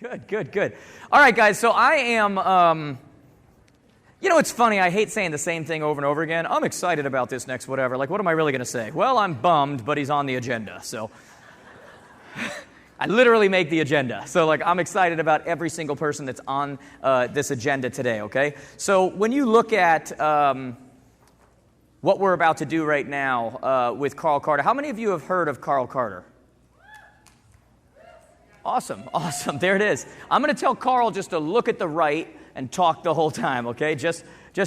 Good, good, good. All right, guys, so I am, it's funny, I hate saying the same thing over and over again. I'm excited about this next whatever. Like, what am I really going to say? Well, I'm bummed, but he's on the agenda, so I literally make the agenda. So, like, I'm excited about every single person that's on this agenda today, okay? So when you look at what we're about to do right now with Carl Carter, how many of you have heard of Carl Carter? Awesome, awesome. There it is. I'm going to tell Carl just to look at the right and talk the whole time, okay? Just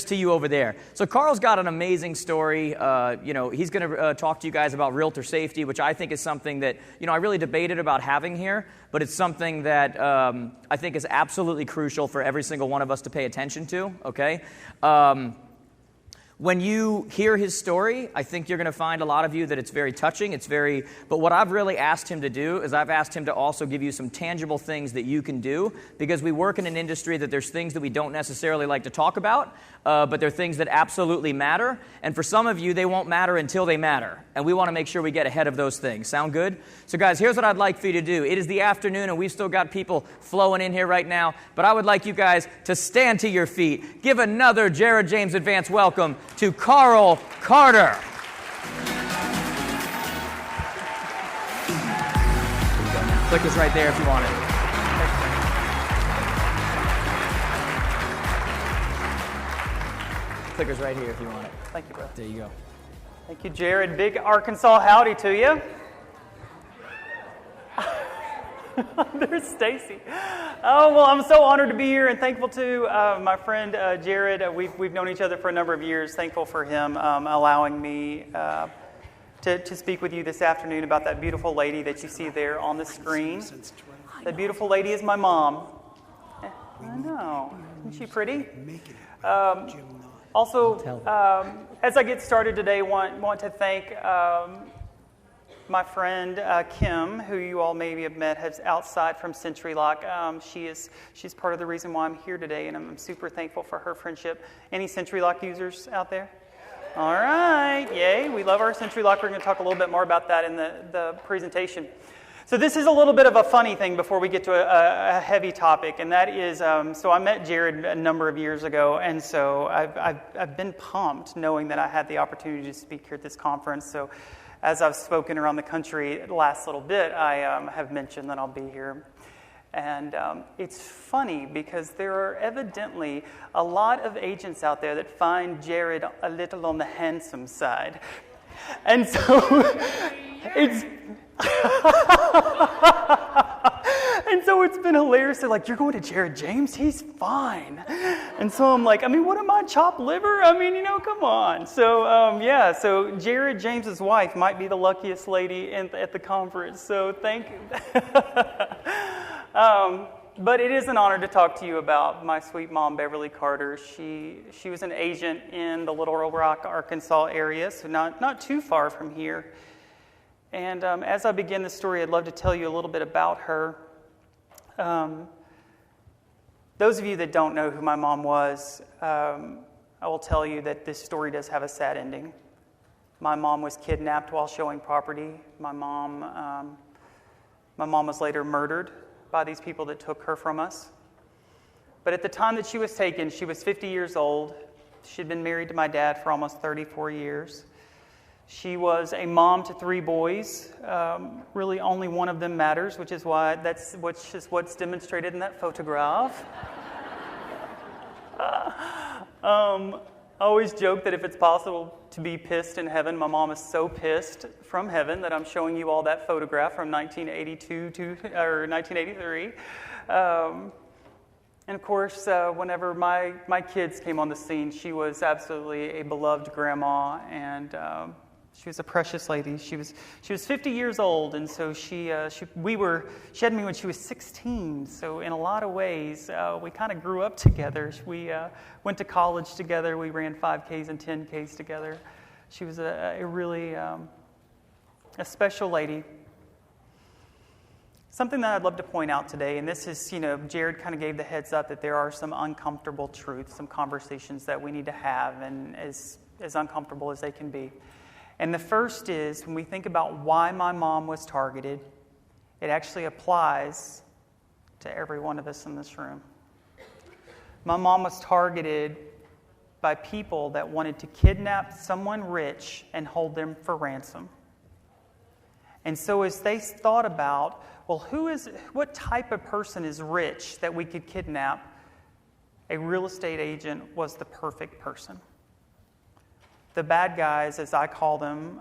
to you over there. So Carl's got an amazing story. He's going to talk to you guys about realtor safety, which I think is something that, I really debated about having here, but it's something that I think is absolutely crucial for every single one of us to pay attention to, okay? When you hear his story, I think you're going to find a lot of you that it's very touching. But what I've really asked him to do is I've asked him to also give you some tangible things that you can do, because we work in an industry that there's things that we don't necessarily like to talk about, but they're things that absolutely matter. And for some of you, they won't matter until they matter. And we want to make sure we get ahead of those things. Sound good? So guys, here's what I'd like for you to do. It is the afternoon, and we've still got people flowing in here right now, but I would like you guys to stand to your feet. Give another Jared James advance welcome to Carl Carter. Clicker's right there if you want it. Clicker's right here if you want it. Thank you, bro. There you go. Thank you, Jared. Big Arkansas howdy to you. There's Stacy. Oh, well, I'm so honored to be here and thankful to my friend Jared. We've known each other for a number of years. Thankful for him allowing me to speak with you this afternoon about that beautiful lady that you see there on the screen. That beautiful lady is my mom. I know. Isn't she pretty? Also, as I get started today, want to thank my friend Kim, who you all maybe have met, has outside from Century Lock. She's part of the reason why I'm here today, and I'm super thankful for her friendship. Any Century Lock users out there? All right, yay! We love our Century Lock. We're going to talk a little bit more about that in the presentation. So this is a little bit of a funny thing before we get to a heavy topic, and that is, so I met Jared a number of years ago, and so I've been pumped knowing that I had the opportunity to speak here at this conference. So as I've spoken around the country the last little bit, I have mentioned that I'll be here. And it's funny because there are evidently a lot of agents out there that find Jared a little on the handsome side. And so it's been hilarious. They're like, you're going to Jared James? He's fine. And so I'm like, what am I, chopped liver? Come on. So, so Jared James's wife might be the luckiest lady at the conference. So thank you. But it is an honor to talk to you about my sweet mom, Beverly Carter. She was an agent in the Little Rock, Arkansas area, so not too far from here. And as I begin the story, I'd love to tell you a little bit about her. Those of you that don't know who my mom was, I will tell you that this story does have a sad ending. My mom was kidnapped while showing property. My mom was later murdered by these people that took her from us. But at the time that she was taken, she was 50 years old. She'd been married to my dad for almost 34 years. She was a mom to 3 boys. Really, only one of them matters, which is what's demonstrated in that photograph. I always joke that if it's possible to be pissed in heaven, my mom is so pissed from heaven that I'm showing you all that photograph from 1983. And of course, whenever my kids came on the scene, she was absolutely a beloved grandma, and she was a precious lady. She was 50 years old, and so she had me when she was 16. So in a lot of ways, we kind of grew up together. We went to college together. We ran 5Ks and 10Ks together. She was a really a special lady. Something that I'd love to point out today, and this is, Jared kind of gave the heads up that there are some uncomfortable truths, some conversations that we need to have, and as uncomfortable as they can be. And the first is, when we think about why my mom was targeted, it actually applies to every one of us in this room. My mom was targeted by people that wanted to kidnap someone rich and hold them for ransom. And so as they thought about, well, what type of person is rich that we could kidnap? A real estate agent was the perfect person. The bad guys, as I call them,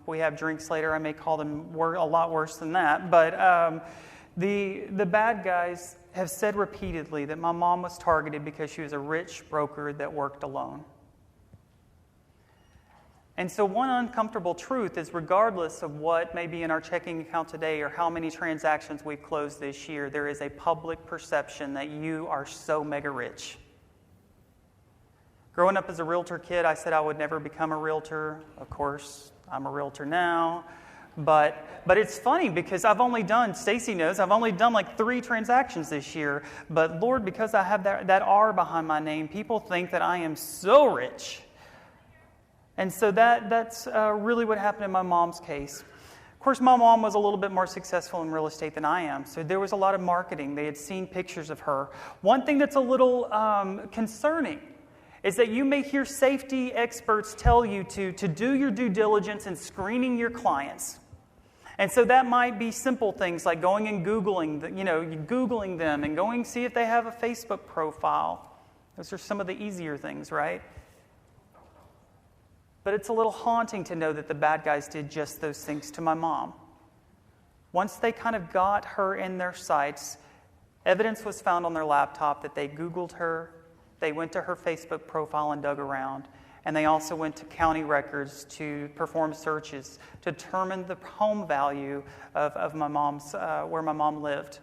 we have drinks later, I may call them a lot worse than that, but the bad guys have said repeatedly that my mom was targeted because she was a rich broker that worked alone. And so one uncomfortable truth is, regardless of what may be in our checking account today or how many transactions we've closed this year, there is a public perception that you are so mega rich. Growing up as a realtor kid, I said I would never become a realtor. Of course, I'm a realtor now. But it's funny because Stacy knows, I've only done like 3 transactions this year. But Lord, because I have that R behind my name, people think that I am so rich. And so that's really what happened in my mom's case. Of course, my mom was a little bit more successful in real estate than I am. So there was a lot of marketing. They had seen pictures of her. One thing that's a little concerning is that you may hear safety experts tell you to do your due diligence in screening your clients. And so that might be simple things like going and Googling them and going to see if they have a Facebook profile. Those are some of the easier things, right? But it's a little haunting to know that the bad guys did just those things to my mom. Once they kind of got her in their sights, evidence was found on their laptop that they Googled her, they went to her Facebook profile and dug around, and they also went to county records to perform searches to determine the home value of my mom's, where my mom lived.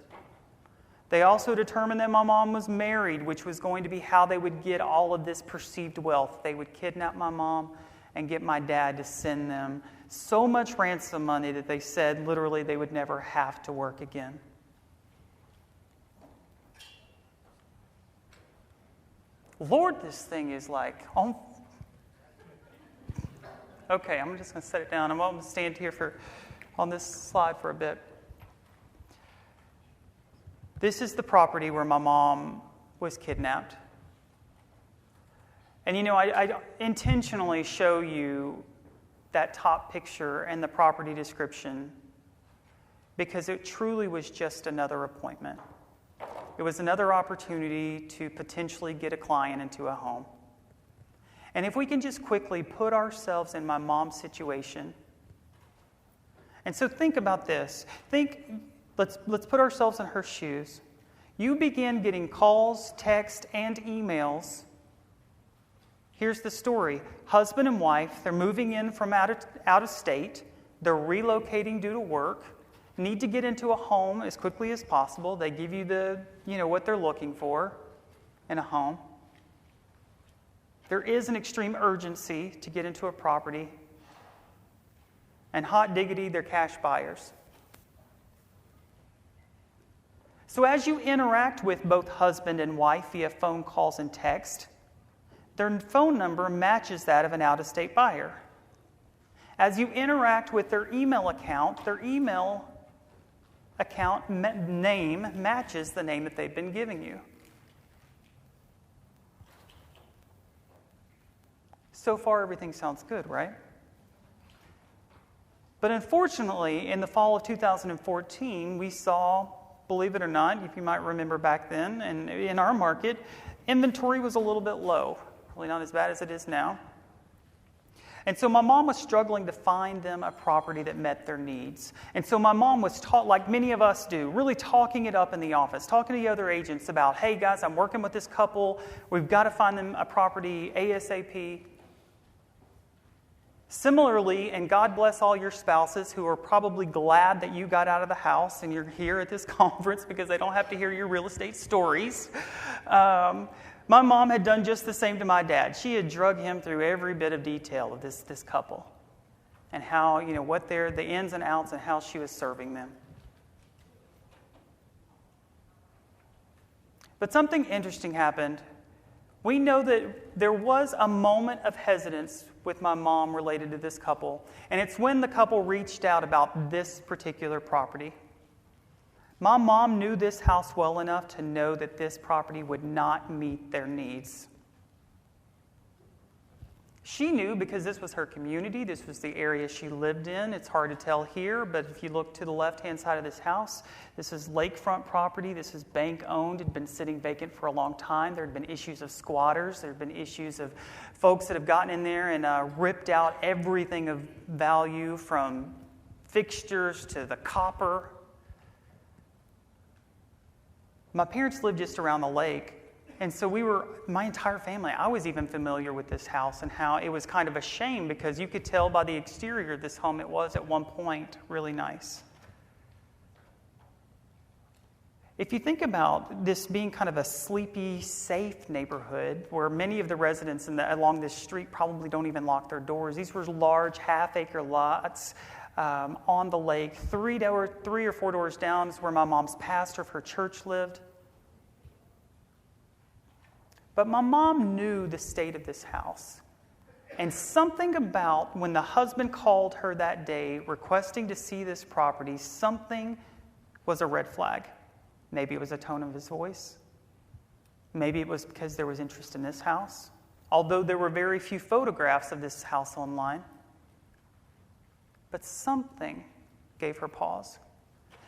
They also determined that my mom was married, which was going to be how they would get all of this perceived wealth. They would kidnap my mom and get my dad to send them so much ransom money that they said literally they would never have to work again. Lord, this thing is like, okay, I'm just going to set it down. I'm going to stand here on this slide for a bit. This is the property where my mom was kidnapped. And I intentionally show you that top picture and the property description because it truly was just another appointment. It was another opportunity to potentially get a client into a home. And if we can just quickly put ourselves in my mom's situation. And so think about this. Let's put ourselves in her shoes. You begin getting calls, texts, and emails. Here's the story. Husband and wife, they're moving in from out of state. They're relocating due to work. Need to get into a home as quickly as possible. They give you what they're looking for in a home. There is an extreme urgency to get into a property. And hot diggity, they're cash buyers. So as you interact with both husband and wife via phone calls and text, their phone number matches that of an out-of-state buyer. As you interact with their email account name matches the name that they've been giving you. So far, everything sounds good, right? But unfortunately, in the fall of 2014, we saw, believe it or not, if you might remember back then, and in our market, inventory was a little bit low. Probably not as bad as it is now. And so my mom was struggling to find them a property that met their needs. And so my mom was taught, like many of us do, really talking it up in the office, talking to the other agents about, hey guys, I'm working with this couple. We've got to find them a property ASAP. Similarly, and God bless all your spouses who are probably glad that you got out of the house and you're here at this conference because they don't have to hear your real estate stories. My mom had done just the same to my dad. She had drug him through every bit of detail of this couple and how, what the ins and outs and how she was serving them. But something interesting happened. We know that there was a moment of hesitance with my mom related to this couple, and it's when the couple reached out about this particular property. My mom knew this house well enough to know that this property would not meet their needs. She knew because this was her community, this was the area she lived in. It's hard to tell here, but if you look to the left-hand side of this house, this is lakefront property. This is bank-owned. It had been sitting vacant for a long time. There had been issues of squatters. There had been issues of folks that have gotten in there and ripped out everything of value, from fixtures to the copper. My parents lived just around the lake. And so my entire family, I was even familiar with this house and how it was kind of a shame because you could tell by the exterior of this home it was at one point really nice. If you think about this being kind of a sleepy, safe neighborhood where many of the residents along this street probably don't even lock their doors. These were large half-acre lots on the lake. 3 or 4 doors down is where my mom's pastor of her church lived. But my mom knew the state of this house. And something about when the husband called her that day requesting to see this property, something was a red flag. Maybe it was a tone of his voice. Maybe it was because there was interest in this house. Although there were very few photographs of this house online. But something gave her pause.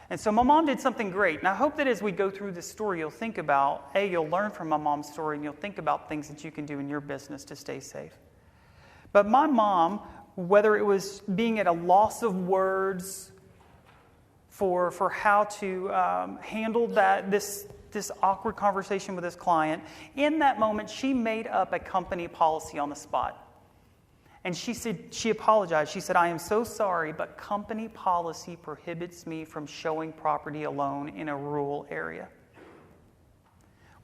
And so my mom did something great. And I hope that as we go through this story, you'll think about, you'll learn from my mom's story, and you'll think about things that you can do in your business to stay safe. But my mom, whether it was being at a loss of words for how to handle this awkward conversation with this client, in that moment, she made up a company policy on the spot. And she apologized. She said, "I am so sorry, but company policy prohibits me from showing property alone in a rural area."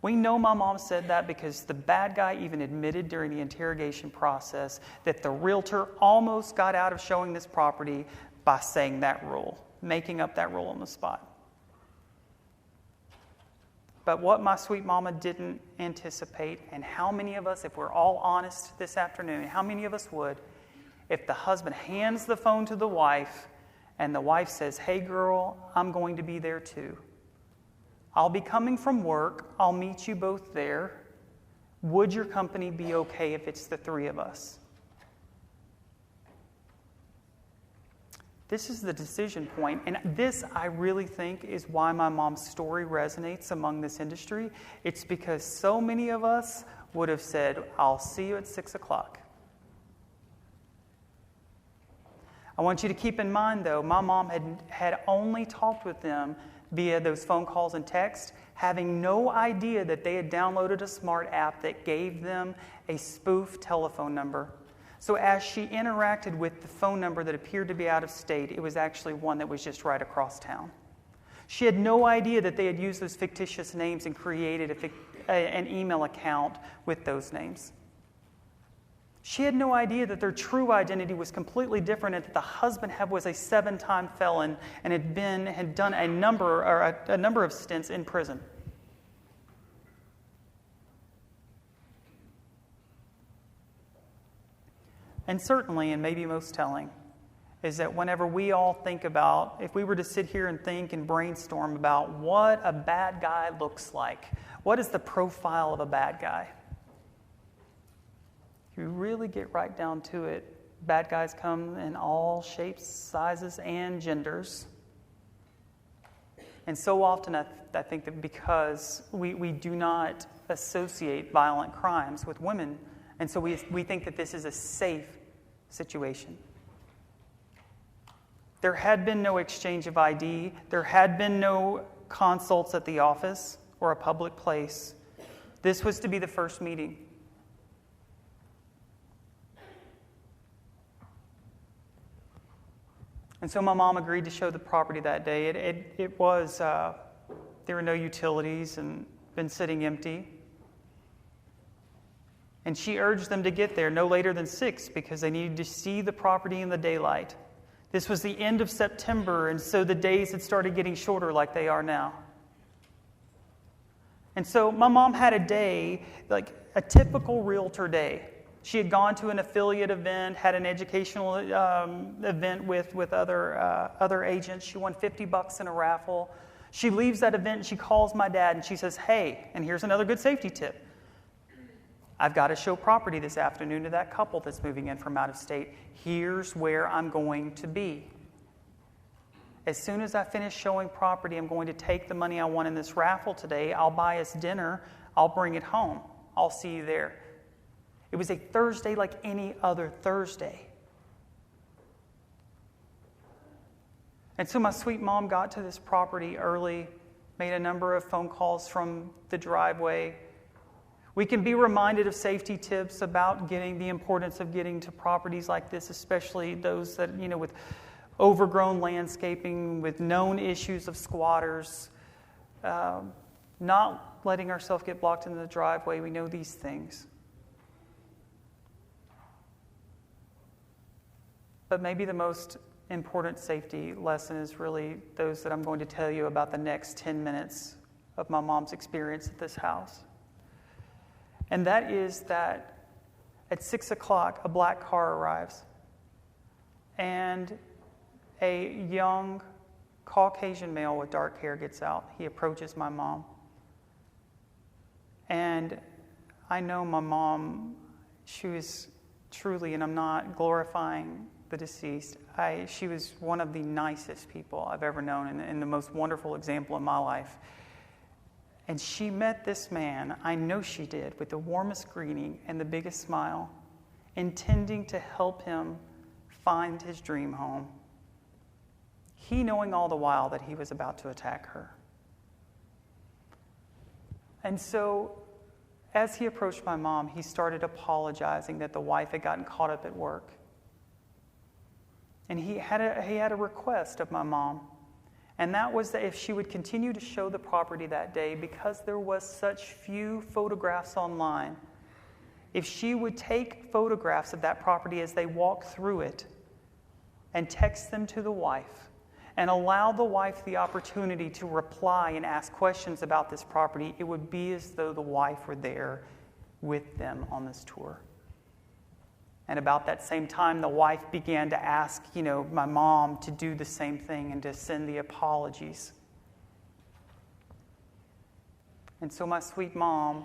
We know my mom said that because the bad guy even admitted during the interrogation process that the realtor almost got out of showing this property by saying that rule, making up that rule on the spot. But what my sweet mama didn't anticipate, and how many of us, if we're all honest this afternoon, how many of us would, if the husband hands the phone to the wife and the wife says, "Hey girl, I'm going to be there too. I'll be coming from work. I'll meet you both there. Would your company be okay if it's the three of us?" This is the decision point, and this, I really think, is why my mom's story resonates among this industry. It's because so many of us would have said, "I'll see you at 6 o'clock." I want you to keep in mind, though, my mom had only talked with them via those phone calls and texts, having no idea that they had downloaded a smart app that gave them a spoof telephone number. So as she interacted with the phone number that appeared to be out of state, it was actually one that was just right across town. She had no idea that they had used those fictitious names and created an email account with those names. She had no idea that their true identity was completely different and that the husband was a 7-time felon and had done a number of stints in prison. And certainly, and maybe most telling, is that whenever we all think about, if we were to sit here and think and brainstorm about what a bad guy looks like, what is the profile of a bad guy? If you really get right down to it, bad guys come in all shapes, sizes, and genders. And so often I think that because we do not associate violent crimes with women, and so we think that this is a safe situation. There had been no exchange of ID. There had been no consults at the office or a public place. This was to be the first meeting. And so my mom agreed to show the property that day. It was, there were no utilities and been sitting empty. And she urged them to get there no later than 6 because they needed to see the property in the daylight. This was the end of September, and so the days had started getting shorter like they are now. And so my mom had a day, like a typical realtor day. She had gone to an affiliate event, had an educational event with other agents. She won $50 in a raffle. She leaves that event and she calls my dad and she says, hey, and here's another good safety tip. I've got to show property this afternoon to that couple that's moving in from out of state. Here's where I'm going to be. As soon as I finish showing property, I'm going to take the money I won in this raffle today. I'll buy us dinner. I'll bring it home. I'll see you there. It was a Thursday like any other Thursday. And so my sweet mom got to this property early, made a number of phone calls from the driveway. We can be reminded of safety tips about the importance of getting to properties like this, especially those that, with overgrown landscaping, with known issues of squatters, not letting ourselves get blocked in the driveway. We know these things. But maybe the most important safety lesson is really those that I'm going to tell you about the next 10 minutes of my mom's experience at this house. And that is that at 6 o'clock, a black car arrives. And a young Caucasian male with dark hair gets out. He approaches my mom. And I know my mom, she was truly, and I'm not glorifying the deceased, she was one of the nicest people I've ever known and the most wonderful example in my life. And she met this man, I know she did, with the warmest greeting and the biggest smile, intending to help him find his dream home. He knowing all the while that he was about to attack her. And so, as he approached my mom, he started apologizing that the wife had gotten caught up at work. And he had a request of my mom. And that was that if she would continue to show the property that day, because there was such few photographs online, if she would take photographs of that property as they walk through it and text them to the wife and allow the wife the opportunity to reply and ask questions about this property, it would be as though the wife were there with them on this tour. And about that same time, the wife began to ask, my mom to do the same thing and to send the apologies. And so my sweet mom,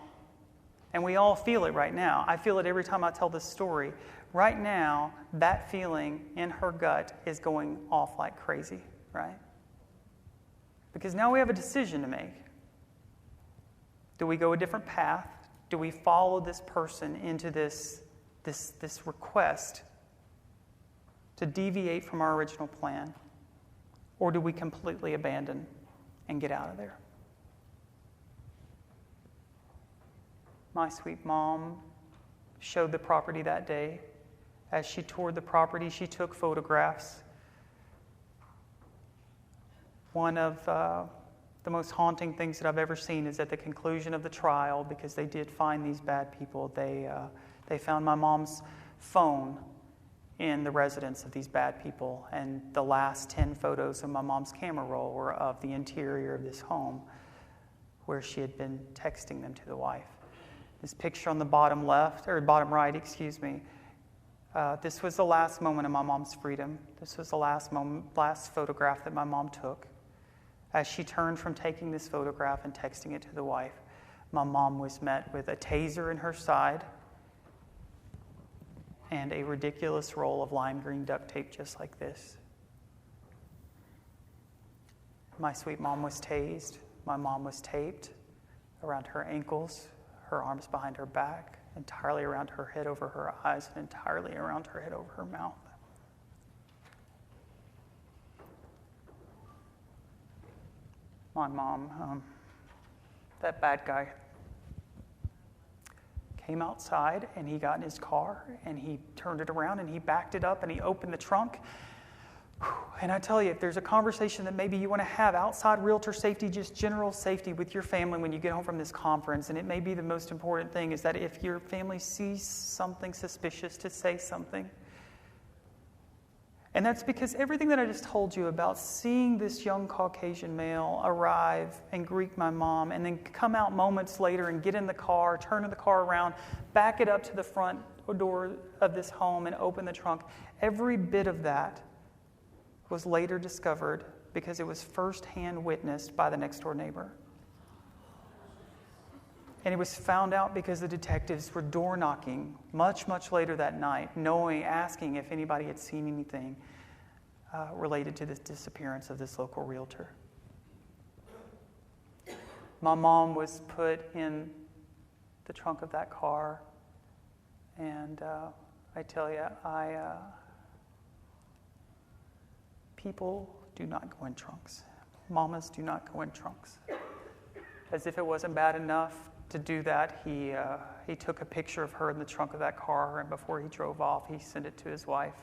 and we all feel it right now. I feel it every time I tell this story. Right now, that feeling in her gut is going off like crazy, right? Because now we have a decision to make. Do we go a different path? Do we follow this person into this request to deviate from our original plan? Or do we completely abandon and get out of there? My sweet mom showed the property that day. As she toured the property, she took photographs. One of the most haunting things that I've ever seen is at the conclusion of the trial, because they did find these bad people, they found my mom's phone in the residence of these bad people, and the last 10 photos of my mom's camera roll were of the interior of this home where she had been texting them to the wife. This picture on the bottom left, or bottom right, this was the last moment of my mom's freedom. This was the last photograph that my mom took. As she turned from taking this photograph and texting it to the wife, my mom was met with a taser in her side and a ridiculous roll of lime green duct tape just like this. My sweet mom was tased. My mom was taped around her ankles, her arms behind her back, entirely around her head over her eyes, and entirely around her head over her mouth. My mom, that bad guy, came outside and he got in his car and he turned it around and he backed it up and he opened the trunk. And I tell you, if there's a conversation that maybe you want to have outside realtor safety, just general safety with your family when you get home from this conference, and it may be the most important thing, is that if your family sees something suspicious, to say something. And that's because everything that I just told you about seeing this young Caucasian male arrive and greet my mom and then come out moments later and get in the car, turn the car around, back it up to the front door of this home and open the trunk, every bit of that was later discovered because it was firsthand witnessed by the next door neighbor. And it was found out because the detectives were door knocking much, much later that night, asking if anybody had seen anything related to the disappearance of this local realtor. My mom was put in the trunk of that car, and I tell you, people do not go in trunks. Mamas do not go in trunks. As if it wasn't bad enough to do that, he took a picture of her in the trunk of that car, and before he drove off, he sent it to his wife.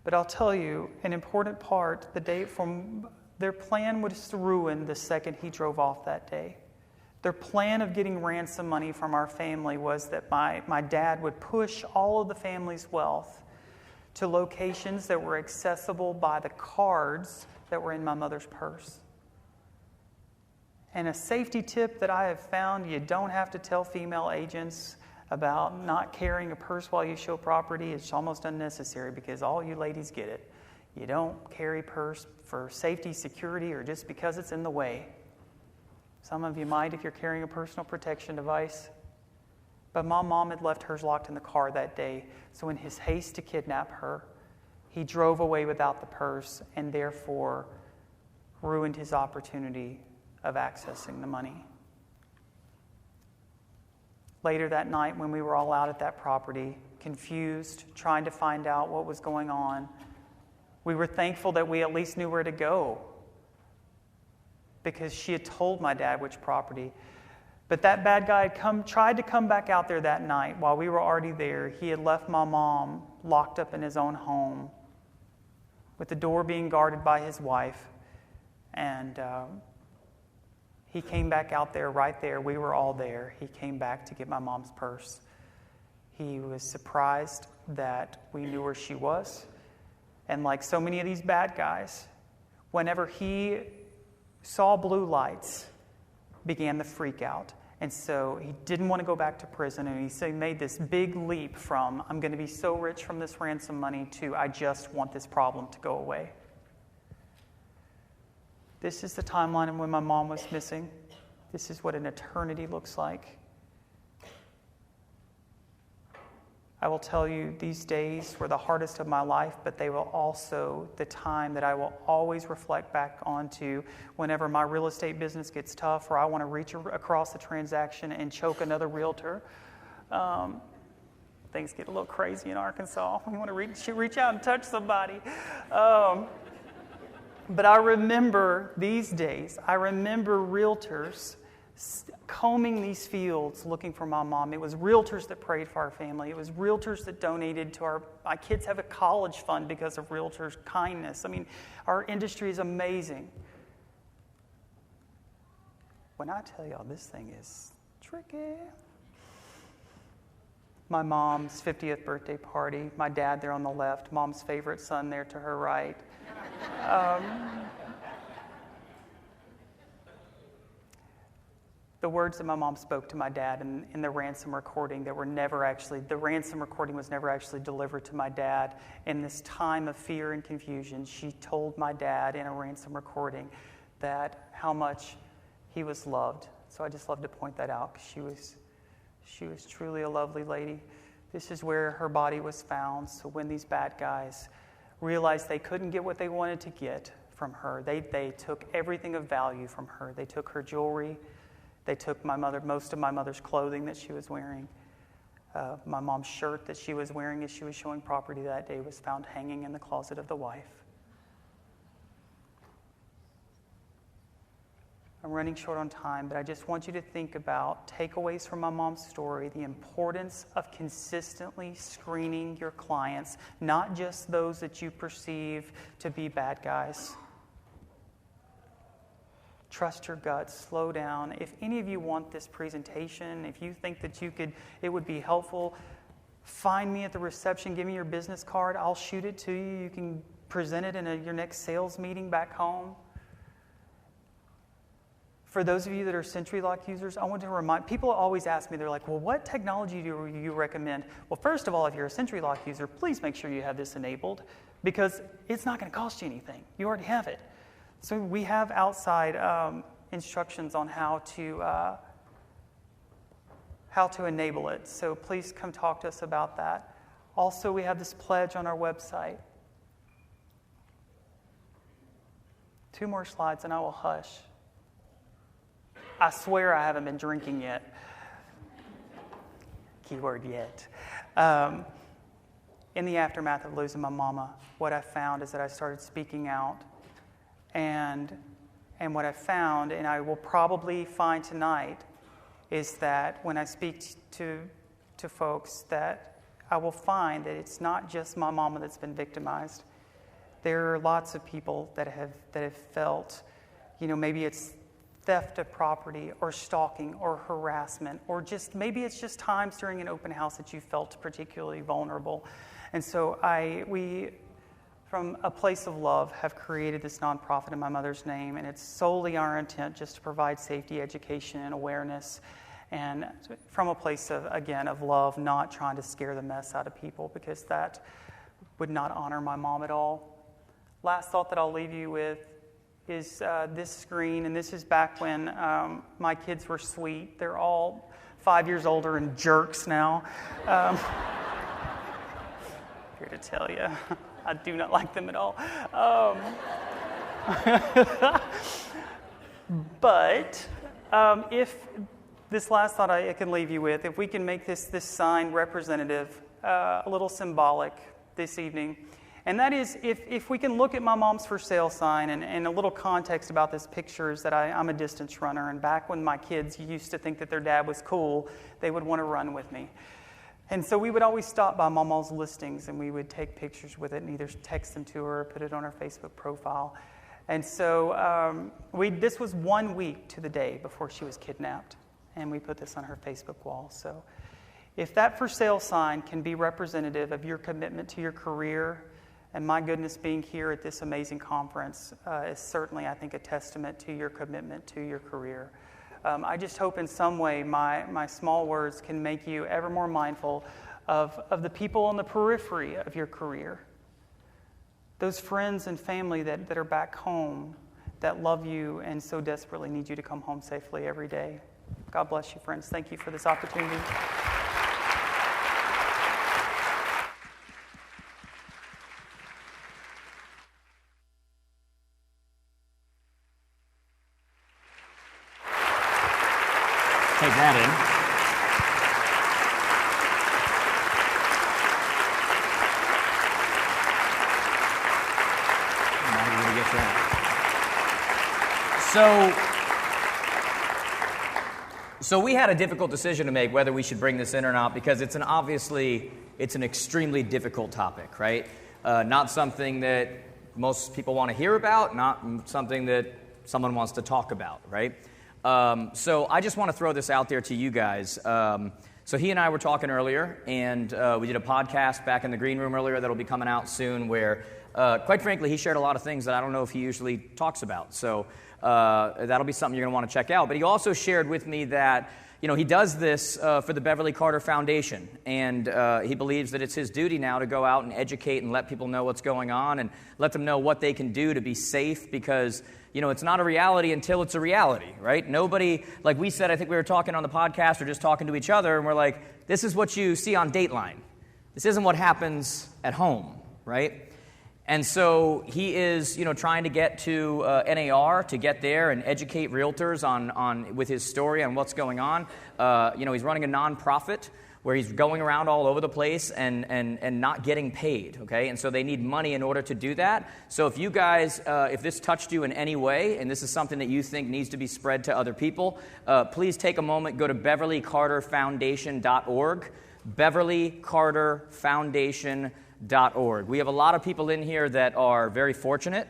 But I'll tell you, an important part, their plan was to ruin the second he drove off that day. Their plan of getting ransom money from our family was that my dad would push all of the family's wealth to locations that were accessible by the cards that were in my mother's purse. And a safety tip that I have found, you don't have to tell female agents about not carrying a purse while you show property. It's almost unnecessary because all you ladies get it. You don't carry purse for safety, security, or just because it's in the way. Some of you might if you're carrying a personal protection device. But my mom had left hers locked in the car that day, so in his haste to kidnap her, he drove away without the purse and therefore ruined his opportunity of accessing the money. Later that night, when we were all out at that property, confused, trying to find out what was going on, we were thankful that we at least knew where to go, because she had told my dad which property. But that bad guy had tried to come back out there that night while we were already there. He had left my mom locked up in his own home with the door being guarded by his wife. And he came back out there right there. We were all there. He came back to get my mom's purse. He was surprised that we knew where she was. And like so many of these bad guys, whenever he saw blue lights, began the freak out. And so he didn't want to go back to prison, and he made this big leap from, I'm going to be so rich from this ransom money, to, I just want this problem to go away. This is the timeline of when my mom was missing. This is what an eternity looks like. I will tell you, these days were the hardest of my life, but they will also the time that I will always reflect back onto whenever my real estate business gets tough, or I want to reach across the transaction and choke another realtor. Things get a little crazy in Arkansas. We want to reach out and touch somebody. But I remember these days, I remember realtors combing these fields looking for my mom. It was realtors that prayed for our family. It was realtors that donated to my kids have a college fund because of realtors' kindness. I mean, our industry is amazing. When I tell y'all this thing is tricky. My mom's 50th birthday party, my dad there on the left, mom's favorite son there to her right. The words that my mom spoke to my dad in the ransom recording the ransom recording was never actually delivered to my dad. In this time of fear and confusion, she told my dad in a ransom recording that how much he was loved. So I just love to point that out, because she was truly a lovely lady. This is where her body was found. So when these bad guys realized they couldn't get what they wanted to get from her, they took everything of value from her. They took her jewelry. They took most of my mother's clothing that she was wearing. My mom's shirt that she was wearing as she was showing property that day was found hanging in the closet of the wife. I'm running short on time, but I just want you to think about takeaways from my mom's story, the importance of consistently screening your clients, not just those that you perceive to be bad guys. Trust your gut, slow down. If any of you want this presentation, if you think that it would be helpful, find me at the reception, give me your business card, I'll shoot it to you. You can present it in your next sales meeting back home. For those of you that are SentryLock users, I want to remind, people always ask me, they're like, well, what technology do you recommend? Well, first of all, if you're a SentryLock user, please make sure you have this enabled, because it's not going to cost you anything. You already have it. So we have outside instructions on how to enable it. So please come talk to us about that. Also, we have this pledge on our website. 2 more slides and I will hush. I swear I haven't been drinking yet. Keyword yet. In the aftermath of losing my mama, what I found is that I started speaking out. And what I found, and I will probably find tonight, is that when I speak to folks, that I will find that it's not just my mama that's been victimized. There are lots of people that have felt, maybe it's theft of property or stalking or harassment, or just maybe it's just times during an open house that you felt particularly vulnerable. And so we, from a place of love, have created this nonprofit in my mother's name, and it's solely our intent just to provide safety, education, and awareness, and from a place of, again, of love, not trying to scare the mess out of people, because that would not honor my mom at all. Last thought that I'll leave you with is this screen, and this is back when my kids were sweet. They're all 5 years older and jerks now. Here to tell you, I do not like them at all. But if this last thought I can leave you with, if we can make this sign representative, a little symbolic this evening, and that is if we can look at my mom's for sale sign, and a little context about this picture is that I'm a distance runner, and back when my kids used to think that their dad was cool, they would want to run with me. And so we would always stop by Mama's listings, and we would take pictures with it and either text them to her or put it on our Facebook profile. And so this was 1 week to the day before she was kidnapped, and we put this on her Facebook wall. So if that for sale sign can be representative of your commitment to your career, and my goodness, being here at this amazing conference is certainly, I think, a testament to your commitment to your career. I just hope in some way my small words can make you ever more mindful of the people on the periphery of your career. Those friends and family that are back home, that love you and so desperately need you to come home safely every day. God bless you, friends. Thank you for this opportunity. Take that in. Not even gonna get that. So we had a difficult decision to make whether we should bring this in or not, because it's an extremely difficult topic, right? Not something that most people want to hear about, not something that someone wants to talk about, right? So I just want to throw this out there to you guys. So he and I were talking earlier, and we did a podcast back in the green room earlier that'll be coming out soon where, quite frankly, he shared a lot of things that I don't know if he usually talks about. So that'll be something you're going to want to check out. But he also shared with me that, he does this for the Beverly Carter Foundation, and he believes that it's his duty now to go out and educate and let people know what's going on and let them know what they can do to be safe, because it's not a reality until it's a reality, right? Nobody, like we said, I think we were talking on the podcast or just talking to each other, and we're like, this is what you see on Dateline. This isn't what happens at home, right? And so he is, trying to get to NAR to get there and educate realtors on with his story on what's going on. He's running a nonprofit where he's going around all over the place and not getting paid, okay? And so they need money in order to do that. So if you guys, if this touched you in any way, and this is something that you think needs to be spread to other people, please take a moment, go to BeverlyCarterFoundation.org, BeverlyCarterFoundation.org. We have a lot of people in here that are very fortunate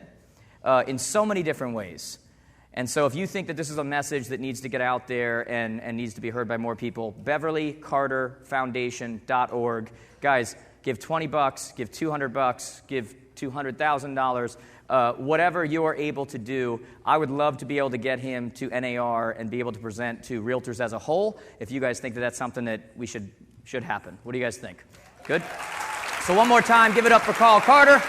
in so many different ways. And so if you think that this is a message that needs to get out there and needs to be heard by more people, BeverlyCarterFoundation.org. Guys, give $20, give $200, give $200,000, whatever you are able to do. I would love to be able to get him to NAR and be able to present to realtors as a whole, if you guys think that that's something that we should happen. What do you guys think? Good? So one more time, give it up for Carl Carter.